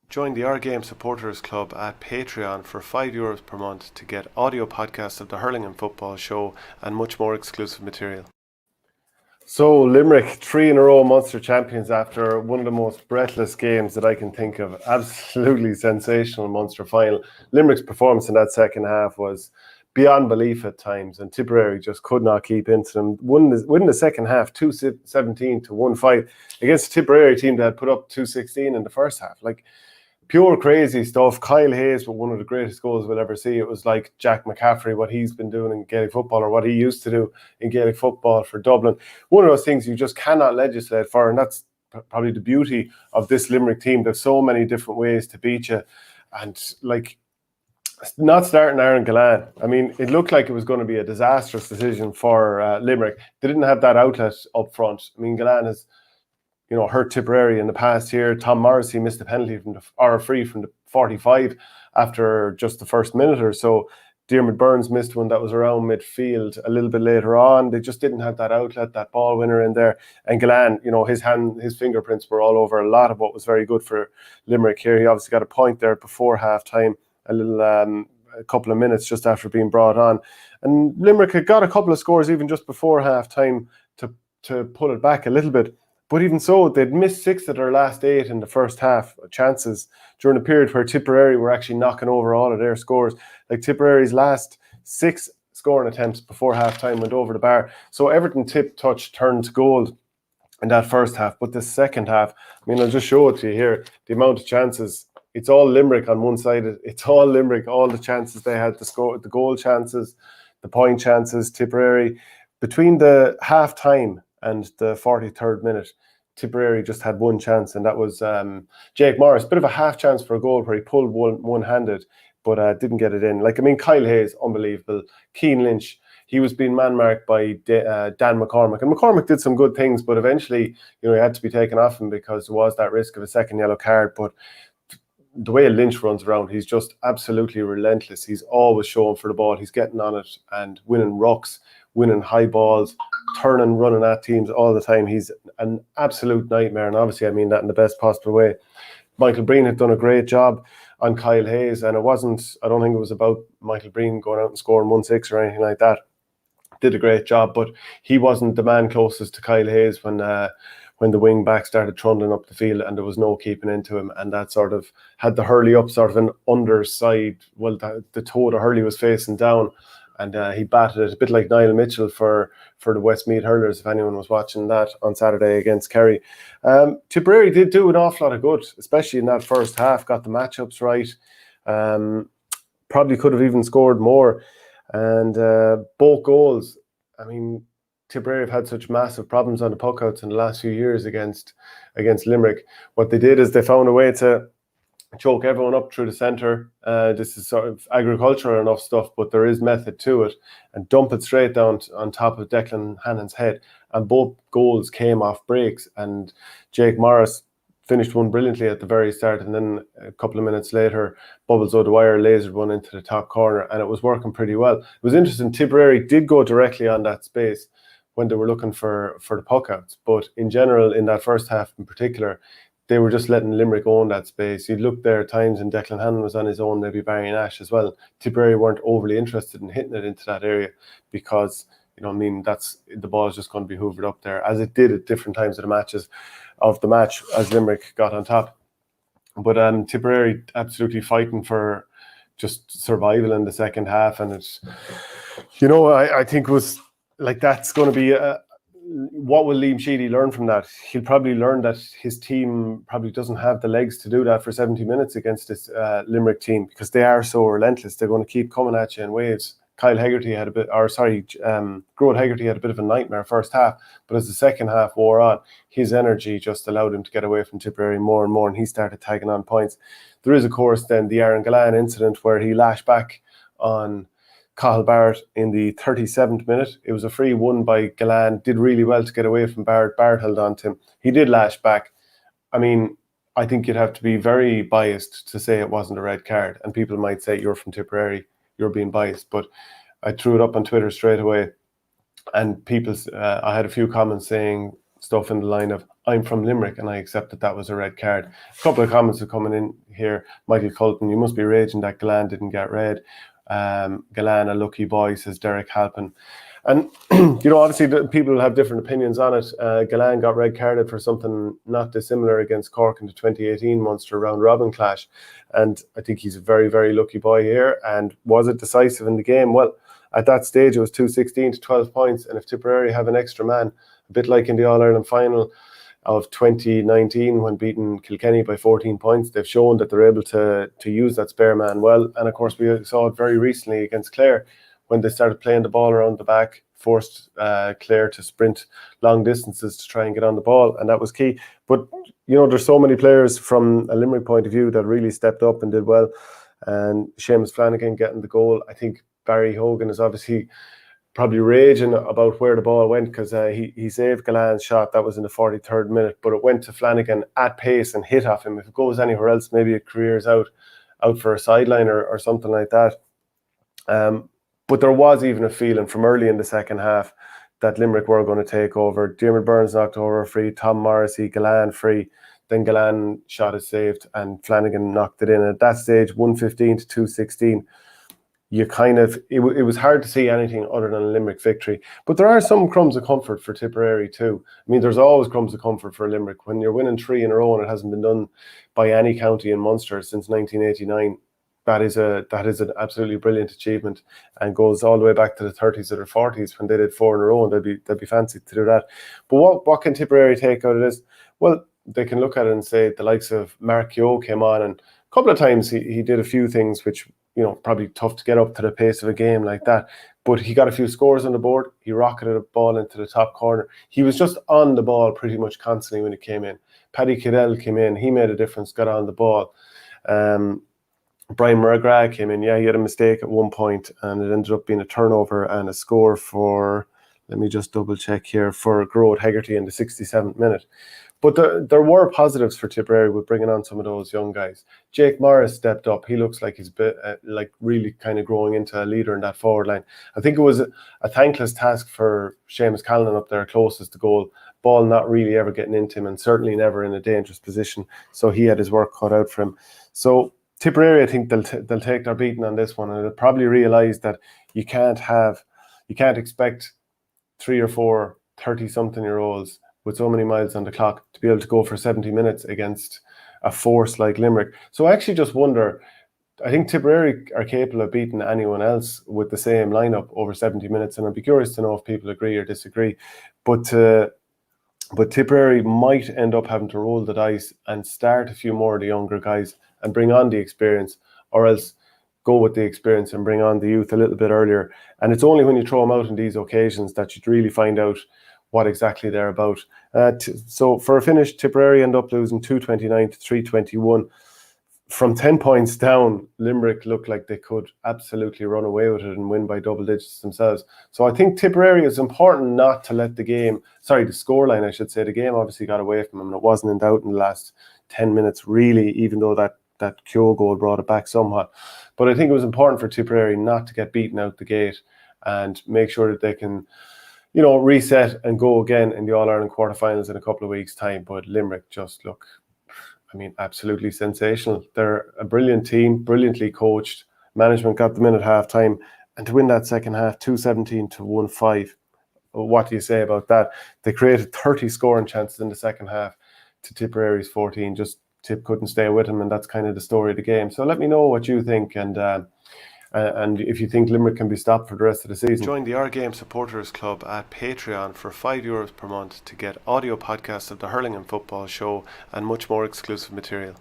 Join the Our Game Supporters Club at Patreon for €5 per month to get audio podcasts of the Hurling and Football Show and much more exclusive material. So Limerick, 3 in a row Munster champions after one of the most breathless games that I can think of. Absolutely sensational Munster final. Limerick's performance in that second half was beyond belief at times, and Tipperary just could not keep into them. Winning the second half 2-17 to 1-5 against a Tipperary team that had put up 2-16 in the first half. Like, pure crazy stuff. Kyle Hayes with one of the greatest goals we'll ever see. It was like Jack McCaffrey, what he's been doing in Gaelic football, or what he used to do in Gaelic football for Dublin. One of those things you just cannot legislate for, and that's probably the beauty of this Limerick team. There's so many different ways to beat you. And like, not starting Aaron Gillane. I mean, it looked like it was going to be a disastrous decision for Limerick. They didn't have that outlet up front. I mean, Gillane has hurt Tipperary in the past here. Tom Morrissey missed a penalty or a free from the 45 after just the first minute or so. Diarmaid Byrnes missed one that was around midfield a little bit later on. They just didn't have that outlet, that ball winner in there. And Gillane, his fingerprints were all over a lot of what was very good for Limerick here. He obviously got a point there before half-time, a couple of minutes just after being brought on. And Limerick had got a couple of scores even just before half-time to pull it back a little bit. But even so, they'd missed 6 of their last 8 in the first half chances during a period where Tipperary were actually knocking over all of their scores. Like, Tipperary's last 6 scoring attempts before half-time went over the bar. So Everton touch turned to gold in that first half. But the second half, I mean, I'll just show it to you here. The amount of chances, it's all Limerick on one side. It's all Limerick, all the chances they had to score, the goal chances, the point chances. Tipperary, between the half-time and the 43rd minute, Tipperary just had one chance, and that was Jake Morris. Bit of a half chance for a goal where he pulled one-handed, but didn't get it in. Like, I mean, Kyle Hayes, unbelievable. Keane Lynch, he was being man-marked by Dan McCormick. And McCormick did some good things, but eventually, he had to be taken off him because there was that risk of a second yellow card. But the way Lynch runs around, he's just absolutely relentless. He's always showing for the ball. He's getting on it and winning rucks, winning high balls, turning, running at teams all the time. He's an absolute nightmare, and obviously I mean that in the best possible way. Michael Breen had done a great job on Kyle Hayes, and I don't think it was about Michael Breen going out and scoring 1-6 or anything like that. Did a great job, but he wasn't the man closest to Kyle Hayes when the wing back started trundling up the field and there was no keeping into him, and that sort of had the Hurley up sort of an underside. Well, the toe the Hurley was facing down, and he batted it a bit like Niall Mitchell for the Westmeath Hurlers, if anyone was watching that on Saturday against Kerry. Tipperary did do an awful lot of good, especially in that first half, got the matchups right. Probably could have even scored more. And both goals, I mean, Tipperary have had such massive problems on the puckouts in the last few years against Limerick. What they did is they found a way to choke everyone up through the centre. This is sort of agricultural enough stuff, but there is method to it, and dump it straight down on top of Declan Hannon's head. And both goals came off breaks, and Jake Morris finished one brilliantly at the very start, and then a couple of minutes later, Bubbles O'Dwyer lasered one into the top corner, and it was working pretty well. It was interesting, Tipperary did go directly on that space when they were looking for the puckouts, but in general, in that first half in particular, they were just letting Limerick own that space. You'd look there at times and Declan Hannon was on his own, maybe Barry Nash as well. Tipperary weren't overly interested in hitting it into that area because, that's the ball is just going to be hoovered up there, as it did at different times of the match as Limerick got on top. But Tipperary absolutely fighting for just survival in the second half, and it's, I think it was like, that's going to be what will Liam Sheedy learn from that? He'll probably learn that his team probably doesn't have the legs to do that for 70 minutes against this Limerick team, because they are so relentless. They're going to keep coming at you in waves. Groat Hegarty had a bit of a nightmare first half, but as the second half wore on, his energy just allowed him to get away from Tipperary more and more, and he started tagging on points. There is, of course, then the Aaron Gillane incident where he lashed back on Cathal Barrett in the 37th minute. It was a free won by Gillane, did really well to get away from Barrett. Barrett held on to him. He did lash back. I mean, I think you'd have to be very biased to say it wasn't a red card, and people might say, you're from Tipperary, you're being biased, but I threw it up on Twitter straight away, and I had a few comments saying stuff in the line of, I'm from Limerick and I accept that was a red card. A couple of comments are coming in here. Michael Colton, you must be raging that Galan didn't get red. Galan, a lucky boy, says Derek Halpin. And, obviously people have different opinions on it. Galan got red carded for something not dissimilar against Cork in the 2018 Munster round robin clash. And I think he's a very, very lucky boy here. And was it decisive in the game? Well, at that stage, it was 2-16 to 12 points. And if Tipperary have an extra man, a bit like in the All-Ireland final of 2019 when beating Kilkenny by 14 points, they've shown that they're able to use that spare man well. And of course, we saw it very recently against Clare when they started playing the ball around the back, forced Clare to sprint long distances to try and get on the ball, and that was key. But, there's so many players from a Limerick point of view that really stepped up and did well. And Seamus Flanagan getting the goal. I think Barry Hogan is obviously probably raging about where the ball went because he saved Galan's shot. That was in the 43rd minute, but it went to Flanagan at pace and hit off him. If it goes anywhere else, maybe it careers out for a sideline or something like that. But there was even a feeling from early in the second half that Limerick were going to take over. Diarmaid Byrnes knocked over a free, Tom Morrissey, Galan free, then Galan shot is saved and Flanagan knocked it in. At that stage, 115 to 216, it was hard to see anything other than a Limerick victory. But there are some crumbs of comfort for Tipperary too. I mean, there's always crumbs of comfort for Limerick. When you're winning 3 in a row and it hasn't been done by any county in Munster since 1989, that is an absolutely brilliant achievement and goes all the way back to the 30s or the 40s when they did 4 in a row, and they'd be fancy to do that. But what can Tipperary take out of this? Well, they can look at it and say the likes of Pairc Ui Chaoimh came on, and a couple of times he did a few things which, probably tough to get up to the pace of a game like that. But he got a few scores on the board. He rocketed a ball into the top corner. He was just on the ball pretty much constantly when he came in. Paddy Cadell came in. He made a difference, got on the ball. Brian McGrath came in. Yeah, he had a mistake at one point and it ended up being a turnover and a score for, let me just double check here, for Grode Hegarty in the 67th minute. But there were positives for Tipperary with bringing on some of those young guys. Jake Morris stepped up. He looks like he's really kind of growing into a leader in that forward line. I think it was a thankless task for Seamus Callanan up there closest to goal. Ball not really ever getting into him and certainly never in a dangerous position. So he had his work cut out for him. So Tipperary, I think they'll take their beating on this one, and they'll probably realise that you can't expect 3 or 4 30-something-year-olds with so many miles on the clock to be able to go for 70 minutes against a force like Limerick. So I actually just wonder, I think Tipperary are capable of beating anyone else with the same lineup over 70 minutes, and I'd be curious to know if people agree or disagree. But Tipperary might end up having to roll the dice and start a few more of the younger guys and bring on the experience, or else go with the experience and bring on the youth a little bit earlier. And it's only when you throw them out on these occasions that you'd really find out what exactly they're about. So for a finish, Tipperary end up losing 229 to 321. From 10 points down, Limerick looked like they could absolutely run away with it and win by double digits themselves. So I think Tipperary is important not to let the scoreline, I should say. The game obviously got away from them and it wasn't in doubt in the last 10 minutes, really, even though that Keogh goal brought it back somewhat. But I think it was important for Tipperary not to get beaten out the gate and make sure that they can, reset and go again in the All-Ireland quarterfinals in a couple of weeks' time. But Limerick just look, absolutely sensational. They're a brilliant team, brilliantly coached. Management got them in at half-time. And to win that second half, 217 to 1-5. What do you say about that? They created 30 scoring chances in the second half to Tipperary's 14. Just Tip couldn't stay with him, and that's kind of the story of the game. So let me know what you think, and if you think Limerick can be stopped for the rest of the season. Join the Our Game Supporters Club at Patreon for €5 per month to get audio podcasts of the Hurling and Football Show and much more exclusive material.